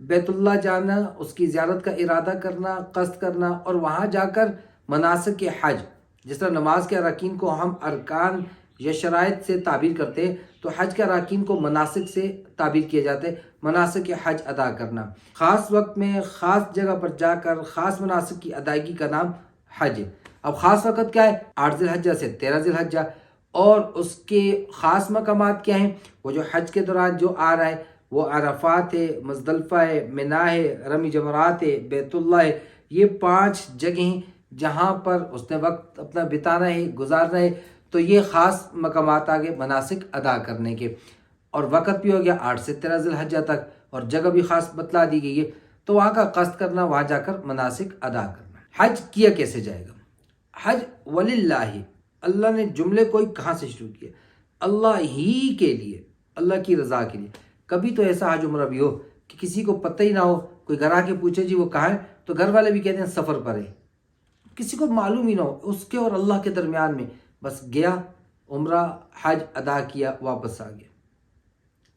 بیت اللہ جانا، اس کی زیارت کا ارادہ کرنا، قصد کرنا، اور وہاں جا کر مناسک حج، جس طرح نماز کے اراکین کو ہم ارکان یا شرائط سے تعبیر کرتے ہیں، تو حج کے اراکین کو مناسک سے تعبیر کیے جاتے ہیں۔ مناسک حج ادا کرنا، خاص وقت میں خاص جگہ پر جا کر خاص مناسک کی ادائیگی کا نام حج ہے۔ اب خاص وقت کیا ہے؟ 8 ذی الحجہ سے 13 ذی الحجہ، اور اس کے خاص مقامات کیا ہیں؟ وہ جو حج کے دوران جو آ رہا ہے وہ عرفات ہے، مزدلفہ ہے، منی ہے، رمی جمرات ہے، بیت اللہ ہے۔ یہ 5 جگہیں ہیں جہاں پر اس نے وقت اپنا بتانا ہے، گزارنا ہے۔ تو یہ خاص مقامات آگے مناسک ادا کرنے کے، اور وقت بھی ہو گیا 8 سے 13 ذی الحجہ تک، اور جگہ بھی خاص بتلا دی گئی ہے۔ تو وہاں کا قصد کرنا، وہاں جا کر مناسک ادا کرنا۔ حج کیا کیسے جائے گا؟ حج وللہ، اللہ نے جملے کو کہاں سے شروع کیا؟ اللہ ہی کے لیے، اللہ کی رضا کے لیے۔ کبھی تو ایسا حج عمرہ بھی ہو کہ کسی کو پتہ ہی نہ ہو، کوئی گھر آ کے پوچھے جی وہ کہاں ہے، تو گھر والے بھی کہتے ہیں سفر پر ہے، کسی کو معلوم ہی نہ ہو، اس کے اور اللہ کے درمیان میں بس گیا، عمرہ حج ادا کیا، واپس آ گیا۔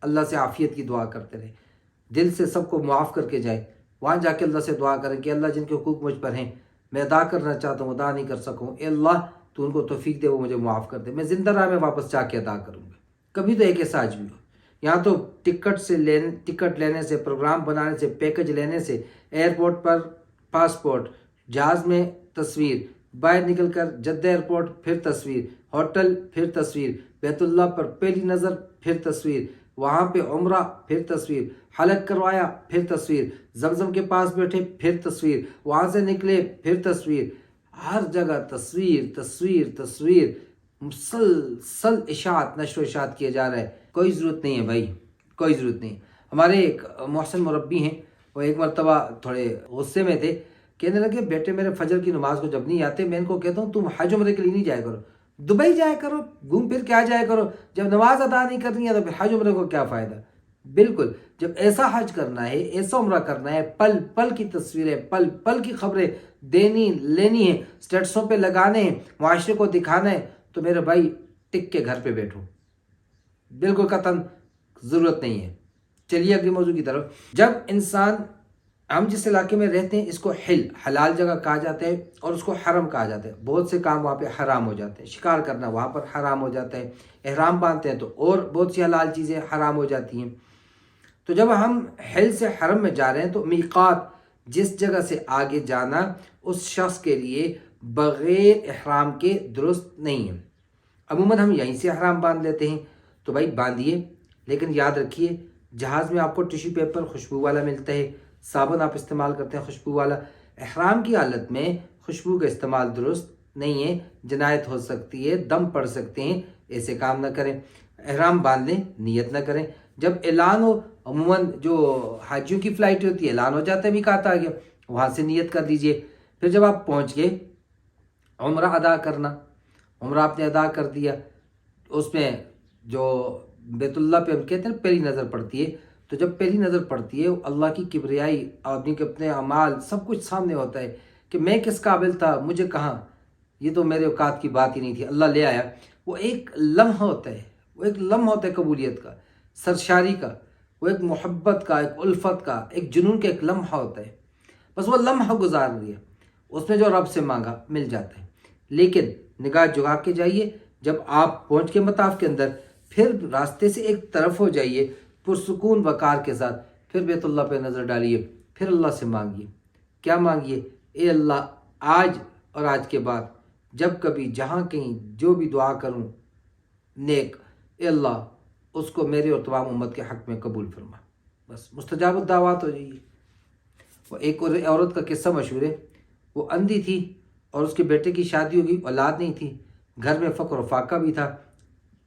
اللہ سے عافیت کی دعا کرتے رہے، دل سے سب کو معاف کر کے جائے۔ وہاں جا کے اللہ سے دعا کریں کہ اللہ جن کے حقوق مجھ پر ہیں میں ادا کرنا چاہتا ہوں، ادا نہیں کر سکوں، اے اللہ تو ان کو توفیق دے، وہ مجھے معاف کر دے، میں زندہ رہا میں واپس جا کے ادا کروں گا۔ کبھی تو ایک ایسا حج بھی ہو، یہاں تو ٹکٹ لینے سے، پروگرام بنانے سے، پیکج لینے سے، ایئرپورٹ پر پاسپورٹ، جہاز میں تصویر، باہر نکل کر جدہ ایئرپورٹ پھر تصویر، ہوٹل پھر تصویر، بیت اللہ پر پہلی نظر پھر تصویر، وہاں پہ عمرہ پھر تصویر، حلق کروایا پھر تصویر، زمزم کے پاس بیٹھے پھر تصویر، وہاں سے نکلے پھر تصویر، ہر جگہ تصویر تصویر تصویر، مسلسل اشاعت، نشر و اشاعت کیا جا رہا ہے۔ کوئی ضرورت نہیں ہے بھائی، کوئی ضرورت نہیں۔ ہمارے ایک محسن مربی ہیں، وہ ایک مرتبہ تھوڑے غصے میں تھے، کہنے لگے بیٹے میرے فجر کی نماز کو جب نہیں آتے، میں ان کو کہتا ہوں تم حج عمرے کے لیے نہیں جایا کرو، دبئی جایا کرو، گھوم پھر کے آ جایا کرو، جب نماز ادا نہیں کرنی ہے تو پھر حج عمرے کو کیا فائدہ؟ بالکل، جب ایسا حج کرنا ہے، ایسا عمرہ کرنا ہے، پل پل کی تصویریں، پل پل کی خبریں دینی لینی ہے، سٹیٹسوں پہ لگانے ہیں، معاشرے کو دکھانا ہے، تو میرے بھائی ٹک کے گھر پہ بیٹھو، بالکل قطعاً ضرورت نہیں ہے۔ چلیے اگلے موضوع کی طرف۔ جب انسان، ہم جس علاقے میں رہتے ہیں اس کو حلال جگہ کہا جاتا ہے، اور اس کو حرم کہا جاتا ہے۔ بہت سے کام وہاں پہ حرام ہو جاتے ہیں، شکار کرنا وہاں پر حرام ہو جاتا ہے، احرام باندھتے ہیں تو اور بہت سی حلال چیزیں حرام ہو جاتی ہیں۔ تو جب ہم حل سے حرم میں جا رہے ہیں تو میقات، جس جگہ سے آگے جانا اس شخص کے لیے بغیر احرام کے درست نہیں ہے۔ عموماً ہم یہیں سے احرام باندھ لیتے ہیں، تو بھائی باندھیے، لیکن یاد رکھیے جہاز میں آپ کو ٹیشو پیپر خوشبو والا ملتا ہے، صابن آپ استعمال کرتے ہیں خوشبو والا۔ احرام کی حالت میں خوشبو کا استعمال درست نہیں ہے، جنایت ہو سکتی ہے، دم پڑ سکتے ہیں، ایسے کام نہ کریں۔ احرام باندھ لیں، نیت نہ کریں۔ جب اعلان ہو، عموماً جو حاجیوں کی فلائٹ ہوتی ہے اعلان ہو جاتا ہے میقات آ گیا، وہاں سے نیت کر دیجئے۔ پھر جب آپ پہنچ گئے، عمرہ ادا کرنا، عمرہ آپ نے ادا کر دیا، اس میں جو بیت اللہ پہ ہم کہتے ہیں پہلی نظر پڑتی ہے، تو جب پہلی نظر پڑتی ہے اللہ کی کبریائی، آدمی کے اپنے اعمال سب کچھ سامنے ہوتا ہے کہ میں کس قابل تھا، مجھے کہاں، یہ تو میرے اوقات کی بات ہی نہیں تھی، اللہ لے آیا۔ وہ ایک لمحہ ہوتا ہے، وہ ایک لمحہ ہوتا ہے قبولیت کا، سرشاری کا، وہ ایک محبت کا، ایک الفت کا، ایک جنون کا ایک لمحہ ہوتا ہے۔ بس وہ لمحہ گزار لیا، اس میں جو رب سے مانگا مل جاتا ہے۔ لیکن نگاہ جھکا کے جائیے، جب آپ پہنچ کے مطاف کے اندر، پھر راستے سے ایک طرف ہو جائیے پرسکون وقار کے ساتھ، پھر بیت اللہ پہ نظر ڈالیے، پھر اللہ سے مانگیے۔ کیا مانگیے؟ اے اللہ آج اور آج کے بعد جب کبھی جہاں کہیں جو بھی دعا کروں نیک، اے اللہ اس کو میرے اور تمام امت کے حق میں قبول فرما، بس مستجاب الدعوات ہو جائیے۔ وہ ایک عورت کا قصہ مشہور ہے، وہ اندھی تھی اور اس کے بیٹے کی شادی ہوگی، اولاد نہیں تھی، گھر میں فقر و فاقہ بھی تھا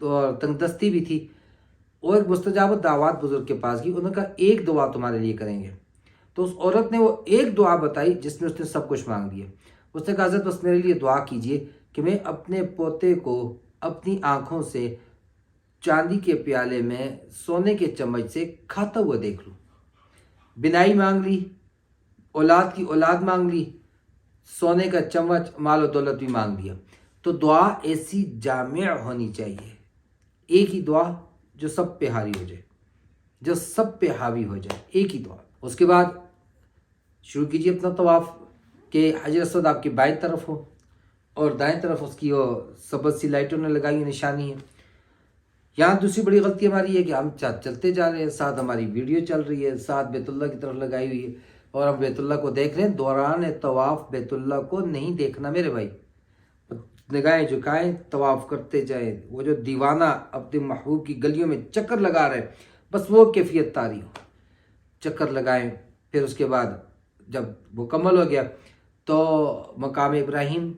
اور تنگ دستی بھی تھی۔ وہ ایک مستجاب الدعوات بزرگ کے پاس گئی، انہوں نے کہا ایک دعا تمہارے لیے کریں گے۔ تو اس عورت نے وہ ایک دعا بتائی جس میں اس نے سب کچھ مانگ لیا۔ اس نے کہا حضرت بس میرے لیے دعا کیجئے کہ میں اپنے پوتے کو اپنی آنکھوں سے چاندی کے پیالے میں سونے کے چمچ سے کھاتا ہوا دیکھ لوں۔ بینائی مانگ لی، اولاد کی اولاد مانگ لی، سونے کا چمچ، مال و دولت بھی مانگ لیا۔ تو دعا ایسی جامع ہونی چاہیے، ایک ہی دعا جو سب پہ حاوی ہو جائے، جو سب پہ حاوی ہو جائے، ایک ہی دعا۔ اس کے بعد شروع کیجیے اپنا طواف کہ حجر اسود آپ کی بائیں طرف ہو اور دائیں طرف اس کی وہ سبز سی لائٹوں نے لگائی ہوئی نشانی ہے۔ یہاں دوسری بڑی غلطی ہماری ہے کہ ہم چلتے جا رہے ہیں، ساتھ ہماری ویڈیو چل رہی ہے، ساتھ بیت اللہ کی طرف لگائی ہوئی ہے اور ہم بیت اللہ کو دیکھ رہے ہیں۔ دوران طواف بیت اللہ کو نہیں دیکھنا میرے بھائی، نگاہیں جھکائیں، طواف کرتے جائیں۔ وہ جو دیوانہ اپنے محبوب کی گلیوں میں چکر لگا رہے بس وہ کیفیت طاری ہو، چکر لگائیں۔ پھر اس کے بعد جب مکمل ہو گیا تو مقام ابراہیم،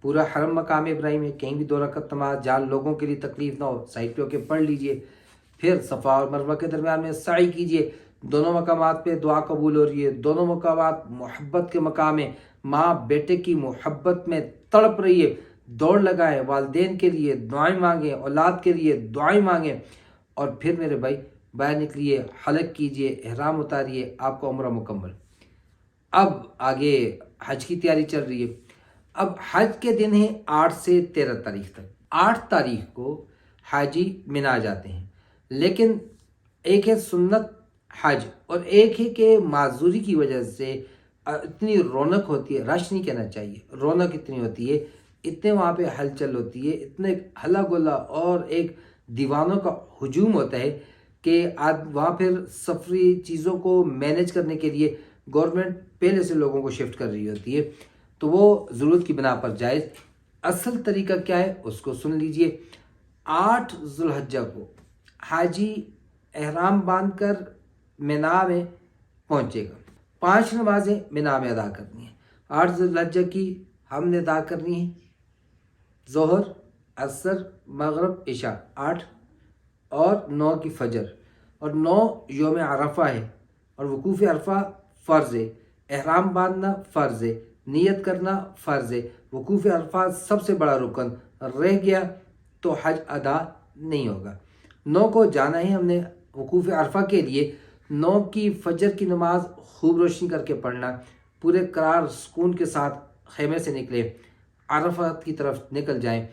پورا حرم مقام ابراہیم ہے، کہیں بھی 2 رکعت نماز جہاں لوگوں کے لیے تکلیف نہ ہو سائڈ پہ ہو کے پڑھ لیجئے۔ پھر صفا اور مروہ کے درمیان میں سعی کیجئے، دونوں مقامات پہ دعا قبول ہو رہی ہے، دونوں مقامات محبت کے مقام ہیں، ماں بیٹے کی محبت میں تڑپ رہی ہے، دوڑ لگائیں، والدین کے لیے دعائیں مانگیں، اولاد کے لیے دعائیں مانگیں، اور پھر میرے بھائی باہر نکلیے، حلق کیجئے، احرام اتاریے، آپ کا عمرہ مکمل۔ اب آگے حج کی تیاری چل رہی ہے۔ اب حج کے دن ہیں 8 سے 13 تاریخ تک۔ 8 تاریخ کو حاجی منا جاتے ہیں، لیکن ایک ہے سنت حج اور ایک ہے کہ معذوری کی وجہ سے اتنی رونق ہوتی ہے، رش نہیں کہنا چاہیے، رونق اتنی ہوتی ہے، اتنے وہاں پہ ہلچل ہوتی ہے، اتنے ہلا گلا اور ایک دیوانوں کا ہجوم ہوتا ہے کہ وہاں پھر سفری چیزوں کو مینیج کرنے کے لیے گورنمنٹ پہلے سے لوگوں کو شفٹ کر رہی ہوتی ہے، تو وہ ضرورت کی بنا پر جائز۔ اصل طریقہ کیا ہے اس کو سن لیجئے۔ 8 ذو الحجہ کو حاجی احرام باندھ کر مینا میں پہنچے گا، 5 نمازیں مینا میں ادا کرنی ہیں۔ 8 ذو الحجہ کی ہم نے ادا کرنی ہے ظہر، عصر، مغرب، عشاء 8، اور 9 کی فجر، اور 9 یوم عرفہ ہے، اور وقوف عرفہ فرض ہے، احرام باندھنا فرض ہے، نیت کرنا فرض ہے۔ وقوف عرفہ سب سے بڑا رکن رہ گیا تو حج ادا نہیں ہوگا۔ 9 کو جانا ہے ہم نے وقوف عرفہ کے لیے۔ 9 کی فجر کی نماز خوب روشنی کر کے پڑھنا، پورے قرار سکون کے ساتھ خیمے سے نکلے، عرفات کی طرف نکل جائیں۔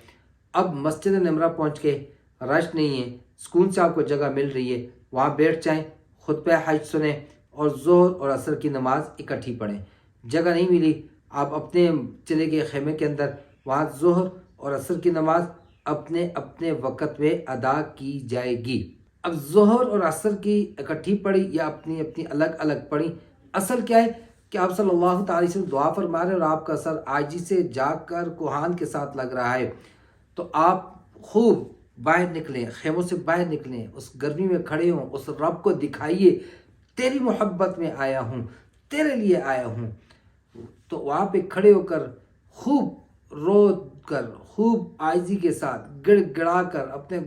اب مسجد نمرہ پہنچ کے رش نہیں ہے، سکون سے آپ کو جگہ مل رہی ہے، وہاں بیٹھ جائیں، خطبہ حج سنیں اور ظہر اور عصر کی نماز اکٹھی پڑھیں۔ جگہ نہیں ملی آپ اپنے چلے گئے خیمے کے اندر، وہاں ظہر اور عصر کی نماز اپنے اپنے وقت میں ادا کی جائے گی۔ اب ظہر اور عصر کی اکٹھی پڑھی یا اپنی اپنی الگ الگ پڑھی، اصل کیا ہے کہ آپ صلی اللہ تعالی وسلم دعا فرما رہے ہیں اور آپ کا سر عاجزی سے جاگ کر کوہان کے ساتھ لگ رہا ہے، تو آپ خوب باہر نکلیں، خیموں سے باہر نکلیں، اس گرمی میں کھڑے ہوں، اس رب کو دکھائیے تیری محبت میں آیا ہوں، تیرے لیے آیا ہوں۔ تو وہاں پہ کھڑے ہو کر خوب رو کر، خوب عاجزی کے ساتھ گڑ گڑا کر، اپنے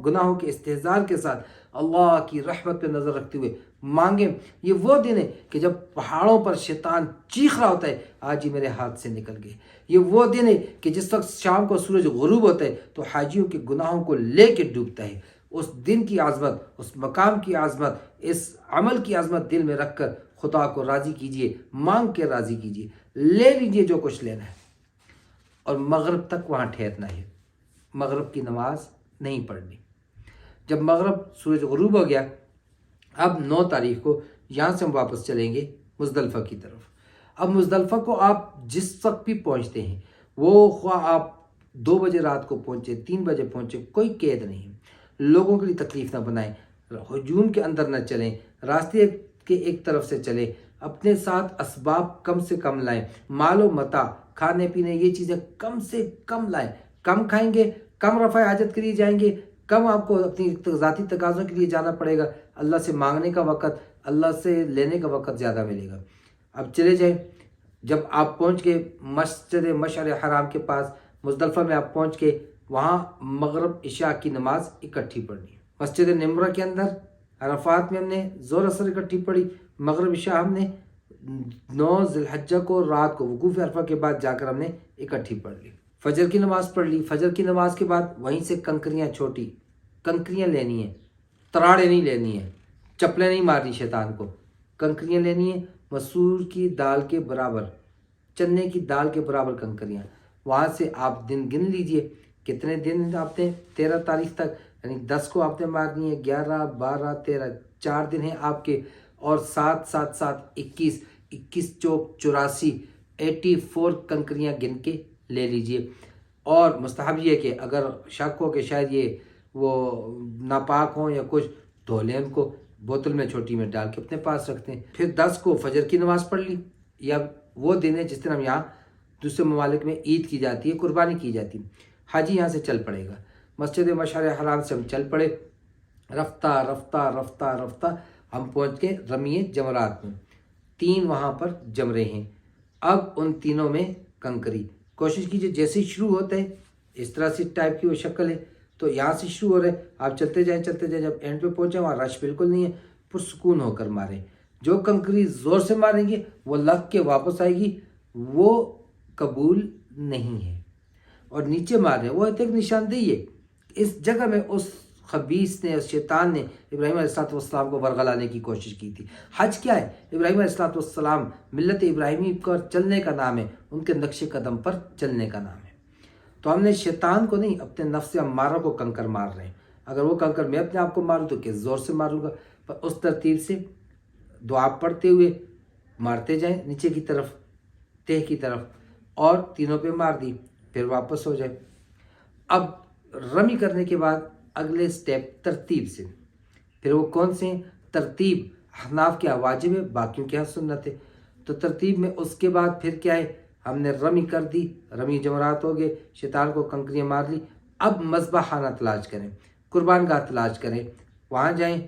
گناہوں کے استحضار کے ساتھ اللہ کی رحمت پہ نظر رکھتے ہوئے مانگیں۔ یہ وہ دن ہے کہ جب پہاڑوں پر شیطان چیخ رہا ہوتا ہے آج ہی میرے ہاتھ سے نکل گئے۔ یہ وہ دن ہے کہ جس وقت شام کو سورج غروب ہوتا ہے تو حاجیوں کے گناہوں کو لے کے ڈوبتا ہے۔ اس دن کی عظمت، اس مقام کی عظمت، اس عمل کی عظمت دل میں رکھ کر خدا کو راضی کیجئے، مانگ کے راضی کیجئے، لے لیجئے جو کچھ لینا ہے، اور مغرب تک وہاں ٹھہرنا ہے، مغرب کی نماز نہیں پڑھنی۔ جب مغرب سورج غروب ہو گیا، اب 9 تاریخ کو یہاں سے ہم واپس چلیں گے مزدلفہ کی طرف۔ اب مزدلفہ کو آپ جس وقت بھی پہنچتے ہیں، وہ خواہ آپ 2 بجے رات کو پہنچے، 3 بجے پہنچے، کوئی قید نہیں، لوگوں کے لیے تکلیف نہ بنائیں، ہجوم کے اندر نہ چلیں، راستے کے ایک طرف سے چلیں، اپنے ساتھ اسباب کم سے کم لائیں، مال و متاع، کھانے پینے، یہ چیزیں کم سے کم لائیں۔ کم کھائیں گے، کم رفع حاجت کے لیے جائیں گے، کم آپ کو اپنی ذاتی تقاضوں کے لیے جانا پڑے گا، اللہ سے مانگنے کا وقت، اللہ سے لینے کا وقت زیادہ ملے گا۔ اب چلے جائیں، جب آپ پہنچ گئے مسجد مشعر حرام کے پاس، مزدلفہ میں آپ پہنچ کے وہاں مغرب عشاء کی نماز اکٹھی پڑھنی ہے۔ مسجد نمرہ کے اندر عرفات میں ہم نے ظہر عصر اکٹھی پڑھی، مغرب عشاء ہم نے 9 ذی الحجہ کو رات کو وقوف عرفہ کے بعد جا کر ہم نے اکٹھی پڑھ لی۔ فجر کی نماز پڑھ لی، فجر کی نماز کے بعد وہیں سے کنکریاں، چھوٹی کنکریاں لینی ہیں، تراڑے نہیں لینی ہیں، چپلیں نہیں مارنی شیطان کو، کنکریاں لینی ہیں مسور کی دال کے برابر، چنے کی دال کے برابر کنکریاں۔ وہاں سے آپ دن گن لیجئے کتنے دن آپ نے، 13 تاریخ تک، یعنی 10 کو آپ نے مارنی ہے، 11، 12، 13، 4 دن ہیں آپ کے، اور 7 7 7 21 21 چوک 84 84 کنکریاں گن کے لے لیجئے۔ اور مستحب یہ کہ اگر شک ہو کہ شاید یہ وہ ناپاک ہوں یا کچھ، دھو لیں ان کو، بوتل میں چھوٹی میں ڈال کے اپنے پاس رکھتے ہیں۔ پھر 10 کو فجر کی نماز پڑھ لی، یا وہ دن ہے جس دن ہم یہاں دوسرے ممالک میں عید کی جاتی ہے، قربانی کی جاتی ہے، حاجی یہاں سے چل پڑے گا، مسجد مشعر حرام سے ہم چل پڑے، رفتہ رفتہ رفتہ رفتہ ہم پہنچ کے رمی جمرات میں، 3 وہاں پر جمرے ہیں۔ اب ان تینوں میں کنکری کوشش کیجئے جیسے ہی شروع ہوتے ہیں، اس طرح سے ٹائپ کی وہ شکل ہے، تو یہاں سے شروع ہو رہے آپ چلتے جائیں، جب اینڈ پہ پہنچے وہاں رش بالکل نہیں ہے، پرسکون ہو کر ماریں۔ جو کنکری زور سے ماریں گے وہ لگ کے واپس آئے گی، وہ قبول نہیں ہے۔ اور نیچے ماریں وہ ایک نشاندہی ہے، اس جگہ میں اس خبیث نے، اس شیطان نے ابراہیم علیہ السلام کو ورغلانے کی کوشش کی تھی۔ حج کیا ہے؟ ابراہیم علیہ السلام ملت ابراہیمی پر چلنے کا نام ہے، ان کے نقش قدم پر چلنے کا نام ہے۔ تو ہم نے شیطان کو نہیں، اپنے نفس امارہ کو کنکر مار رہے ہیں۔ اگر وہ کنکر میں اپنے آپ کو ماروں تو کس زور سے ماروں گا؟ پر اس ترتیب سے دعا پڑھتے ہوئے مارتے جائیں نیچے کی طرف، تہ کی طرف، اور تینوں پہ مار دی، پھر واپس ہو جائے۔ اب رمی کرنے کے بعد اگلے سٹیپ ترتیب سے، پھر وہ کون سے ہیں؟ ترتیب احناف کے واجب ہے، باقیوں کے یہاں سنت ہے۔ تو ترتیب میں اس کے بعد پھر کیا ہے؟ ہم نے رمی کر دی، رمی جمرات ہو گئے، شیطان کو کنکریاں مار لی۔ اب مذبح خانہ تلاش کریں، قربان گاہ تلاش کریں، وہاں جائیں،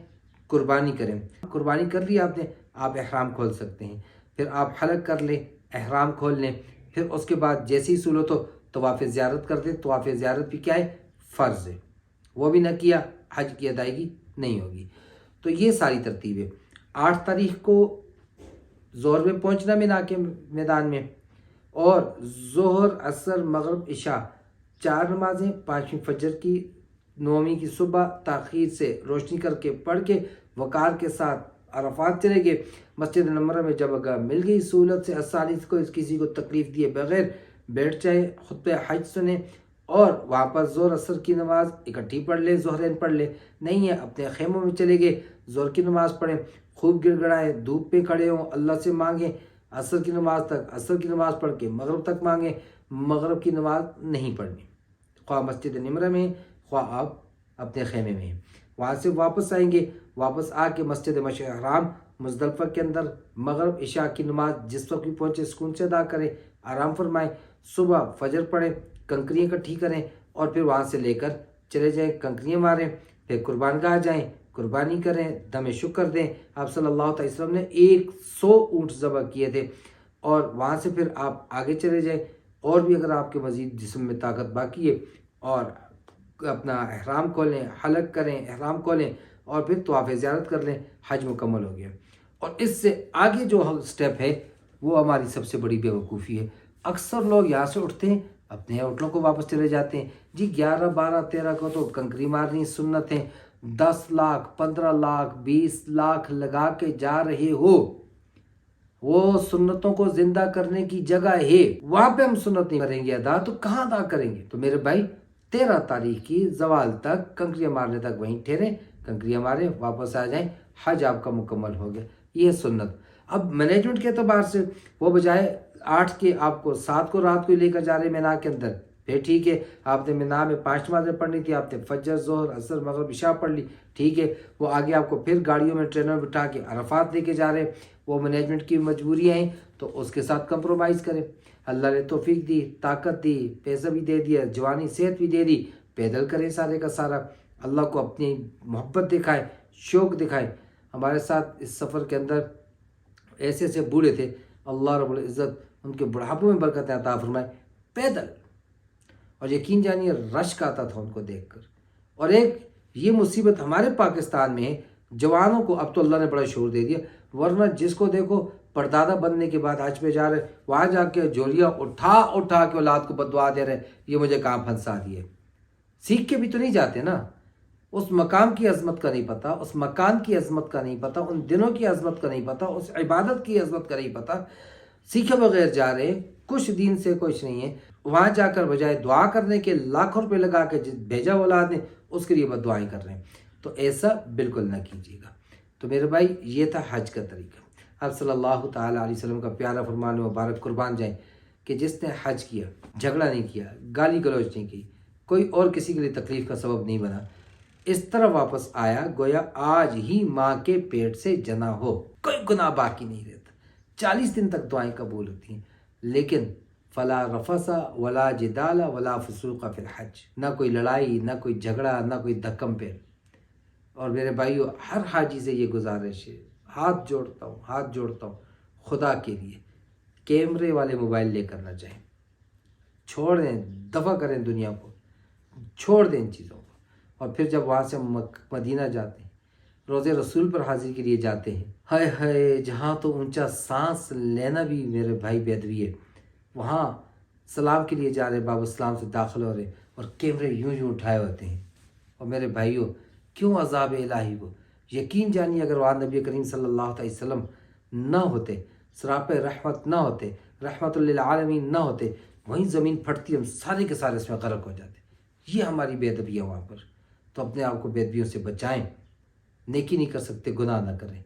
قربانی کریں۔ قربانی کر لی آپ نے، آپ احرام کھول سکتے ہیں، پھر آپ حلق کر لیں، احرام کھول لیں، پھر اس کے بعد جیسی سہولت ہو طواف زیارت کر دیں۔ طواف زیارت بھی کیا ہے؟ فرض ہے، وہ بھی نہ کیا حج کی ادائیگی نہیں ہوگی۔ تو یہ ساری ترتیب ہے۔ 8 تاریخ کو ظہر میں پہنچنا مینا کے میدان میں، اور ظہر عصر مغرب عشاء 4 نمازیں، 5ویں فجر کی، 9ویں کی صبح تاخیر سے روشنی کر کے پڑھ کے وقار کے ساتھ عرفات چلے گئے۔ مسجد نمرہ میں جب اگر مل گئی سہولت سے آسانی کو، کسی کو تکلیف دیے بغیر بیٹھ جائے، خطبہ حج سنیں، اور وہاں پر ظہر عصر کی نماز اکٹھی پڑھ لیں، ظہرین پڑھ لیں۔ نہیں ہے اپنے خیموں میں چلے گئے، ظہر کی نماز پڑھیں، خوب گڑ گڑائیں، دھوپ پہ کھڑے ہوں، اللہ سے مانگیں، عصر کی نماز تک، عصر کی نماز پڑھ کے مغرب تک مانگیں، مغرب کی نماز نہیں پڑھنی، خواہ مسجد نمرہ میں خواہ آپ اپنے خیمے میں ہیں۔ وہاں سے واپس آئیں گے، واپس آ کے مسجد مشعر حرام مزدلفہ کے اندر مغرب عشاء کی نماز جس وقت بھی پہنچے سکون سے ادا کریں، آرام فرمائیں، صبح فجر پڑھیں، کنکریاں اکٹھی کریں، اور پھر وہاں سے لے کر چلے جائیں، کنکریاں ماریں، پھر قربان گاہ جائیں، قربانی کریں، دم شکر دیں۔ آپ صلی اللہ علیہ وسلم نے 100 اونٹ ذبح کیے تھے، اور وہاں سے پھر آپ آگے چلے جائیں، اور بھی اگر آپ کے مزید جسم میں طاقت باقی ہے، اور اپنا احرام کھولیں، حلق کریں، احرام کھولیں، اور پھر طواف زیارت کر لیں، حج مکمل ہو گیا۔ اور اس سے آگے جو سٹیپ ہے وہ ہماری سب سے بڑی بیوقوفی ہے۔ اکثر لوگ یہاں سے اٹھتے ہیں، اپنے ہوٹلوں کو واپس چلے جاتے ہیں، جی 11 12 13 کو تو کنکری مارنی سنت ہے، 10 لاکھ 15 لاکھ 20 لاکھ لگا کے جا رہے ہو، وہ سنتوں کو زندہ کرنے کی جگہ ہے، وہاں پہ ہم سنت نہیں کریں گے ادا، تو کہاں ادا کریں گے؟ تو میرے بھائی 13 تاریخ کی زوال تک کنکریاں مارنے تک وہیں ٹھہریں، کنکریاں ماریں، واپس آ جائیں، حج آپ کا مکمل ہو گیا۔ یہ سنت۔ اب مینجمنٹ کے اعتبار سے وہ بجائے 8 کے آپ کو 7 کو رات کو لے کر جا رہے مینا کے اندر، پھر ٹھیک ہے، آپ نے مینا میں 5 نمازیں پڑھنی تھی، آپ نے فجر ظہر عصر مغرب عشاء پڑھ لی، ٹھیک ہے، وہ آگے آپ کو پھر گاڑیوں میں ٹرینوں میں بٹھا کے عرفات لے کے جا رہے، وہ مینجمنٹ کی مجبوریاں ہیں، تو اس کے ساتھ کمپرومائز کریں۔ اللہ نے توفیق دی، طاقت دی، پیسہ بھی دے دیا، جوانی صحت بھی دے دی، پیدل کریں سارے کا سارا، اللہ کو اپنی محبت دکھائیں، شوق دکھائیں۔ ہمارے ساتھ اس سفر کے اندر ایسے ایسے بوڑھے تھے، اللہ رب العزت ان کے بڑھاپوں میں برکت عطا فرمائے، پیدل، اور یقین جانیے رشک آتا تھا ان کو دیکھ کر۔ اور ایک یہ مصیبت ہمارے پاکستان میں ہے، جوانوں کو اب تو اللہ نے بڑا شعور دے دیا، ورنہ جس کو دیکھو پردادا بننے کے بعد حج پہ جا رہے، وہاں جا کے جولیاں اٹھا اٹھا کے اولاد کو بددعا دے رہے، یہ مجھے کہاں پھنسا دیے۔ سیکھ کے بھی تو نہیں جاتے نا، اس مقام کی عظمت کا نہیں پتہ، اس مکان کی عظمت کا نہیں پتہ، ان دنوں کی عظمت کا نہیں پتہ، اس عبادت کی عظمت کا نہیں پتہ، سیکھے بغیر جا رہے، کچھ دین سے کچھ نہیں ہے، وہاں جا کر بجائے دعا کرنے کے لاکھوں روپے لگا کے بھیجا اولاد نے، اس کے لیے بد دعائیں کر رہے ہیں۔ تو ایسا بالکل نہ کیجیے گا۔ تو میرے بھائی یہ تھا حج کا طریقہ۔ اب صلی اللہ تعالیٰ علیہ وسلم کا پیارا فرمان مبارک قربان جائیں کہ جس نے حج کیا، جھگڑا نہیں کیا، گالی گلوچ نہیں کی، کوئی اور کسی کے لیے تکلیف کا سبب نہیں بنا، اس طرح واپس آیا گویا آج ہی ماں کے پیٹ سے جنا ہو، کوئی گناہ باقی نہیں رہتا۔ 40 دن تک دعائیں قبول ہوتی ہیں، لیکن فلا رفث ولا جدال ولا فسوق فی الحج، نہ کوئی لڑائی، نہ کوئی جھگڑا، نہ کوئی دھکم پیر۔ اور میرے بھائیو، ہر حاجی سے یہ گزارش ہے، ہاتھ جوڑتا ہوں خدا کے لیے، کیمرے والے موبائل لے کر نہ جائیں، چھوڑ دیں، دفع کریں دنیا کو، چھوڑ دیں ان چیزوں کو۔ اور پھر جب وہاں سے مدینہ جاتے ہیں، روزے رسول پر حاضری کے لیے جاتے ہیں، ہائے ہائے، جہاں تو اونچا سانس لینا بھی میرے بھائی بے ادبی ہے، وہاں سلام کے لیے جا رہے، باب اسلام سے داخل ہو رہے، اور کیمرے یوں اٹھائے ہوتے ہیں۔ اور میرے بھائیوں، کیوں عذاب الہی کو؟ یقین جانیے اگر وہاں نبی کریم صلی اللہ علیہ وسلم نہ ہوتے، سراپ رحمت نہ ہوتے، رحمت للعالمین نہ ہوتے، وہیں زمین پھٹتی، ہم سارے کے سارے اس میں غرق ہو جاتے۔ یہ ہماری بے ادبی ہے وہاں پر۔ تو اپنے آپ کو بے ادبیوں سے بچائیں، نیکی نہیں کر سکتے گناہ نہ کریں،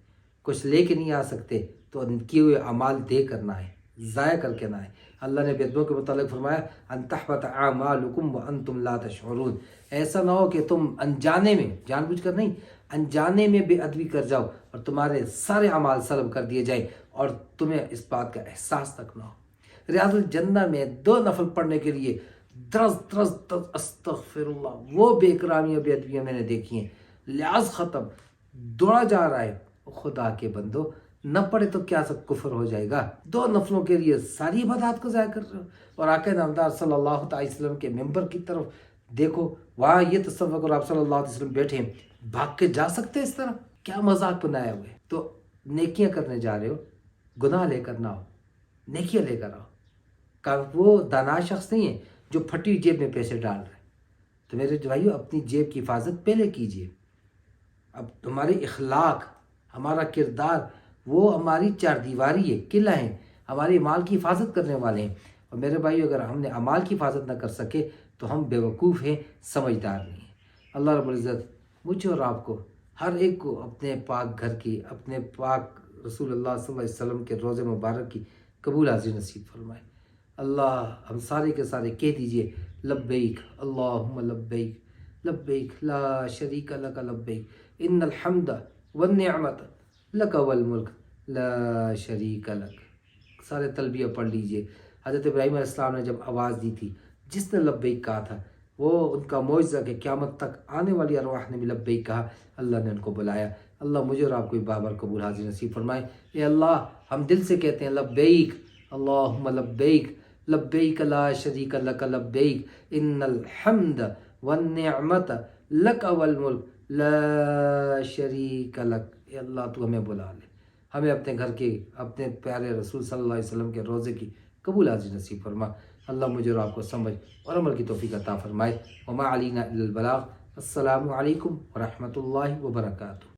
کچھ لے کے نہیں آ سکتے تو ان کیے ہوئے اعمال دے کر نہ آئیں، ضائع کر کے نہ آئیں۔ اللہ نے بے ادبیوں کے متعلق فرمایا ان تحبط اعمالکم وانتم لا تشعرون، ایسا نہ ہو کہ تم انجانے میں، جان بوجھ کر نہیں، انجانے میں بے ادبی کر جاؤ اور تمہارے سارے اعمال سلب کر دیے جائیں اور تمہیں اس بات کا احساس تک نہ ہو۔ ریاض الجنہ میں 2 نفل پڑھنے کے لیے درز استغفر اللہ، وہ بے اکرامیاں بے ادبیاں میں نے دیکھی ہیں، لحاظ ختم، دوڑا جا رہا ہے۔ خدا کے بندو، نہ پڑھے تو کیا سب کفر ہو جائے گا؟ 2 نفلوں کے لیے ساری عبادات کو ضائع کر رہے ہو۔ اور آقا نامدار صلی اللہ علیہ وسلم کے ممبر کی طرف دیکھو، وہاں یہ تصور کرو آپ صلی اللہ علیہ وسلم بیٹھے ہیں، بھاگ کے جا سکتے اس طرح؟ کیا مذاق بنایا ہوئے؟ تو نیکیاں کرنے جا رہے ہو، گناہ لے کر نہ ہو، نیکیاں لے کر آؤ۔ کہ وہ دانا شخص نہیں ہے جو پھٹی جیب میں پیسے ڈال رہے۔ تو میرے بھائیو، اپنی جیب کی حفاظت پہلے کیجیے۔ اب ہمارے اخلاق، ہمارا کردار، وہ ہماری 4 دیواری ہے، قلعہ ہیں، ہمارے اعمال کی حفاظت کرنے والے ہیں۔ اور میرے بھائیو، اگر ہم نے اعمال کی حفاظت نہ کر سکے تو ہم بیوقوف ہیں، سمجھدار نہیں ہیں۔ اللہ رب العزت مجھے اور آپ کو، ہر ایک کو، اپنے پاک گھر کی، اپنے پاک رسول اللہ صلی اللہ علیہ وسلم کے روضے مبارک کی قبول حاضری نصیب فرمائے۔ اللہ ہم سارے کے سارے کہہ دیجئے لبیک اللہم لبیک، لبیک لا شریک لک لبیک، ان الحمد والنعمت لک والملک لا شریک لک۔ سارے تلبیہ پڑھ لیجئے۔ حضرت ابراہیم علیہ السلام نے جب آواز دی تھی، جس نے لبیک کہا تھا، وہ ان کا معجزہ کہ قیامت تک آنے والی ارواح نے بھی لبیک کہا، اللہ نے ان کو بلایا۔ اللہ مجھے اور آپ کو بابر قبول حاضر نصیب فرمائے۔ اے اللہ، ہم دل سے کہتے ہیں لبیک اللہم لبیک، لبیک لا شریک لک لبیک، ان الحمد والنعمت لک والملک لا شریک لک۔ اے اللہ، تو ہمیں بلا لے، ہمیں اپنے گھر کے، اپنے پیارے رسول صلی اللہ علیہ وسلم کے روضے کی قبول حاضر نصیب فرما۔ اللہ مجھے اور آپ کو سمجھ اور عمل کی توفیق عطا فرمائے۔ وما علینا الا البلاغ۔ السلام علیکم ورحمۃ اللہ وبرکاتہ۔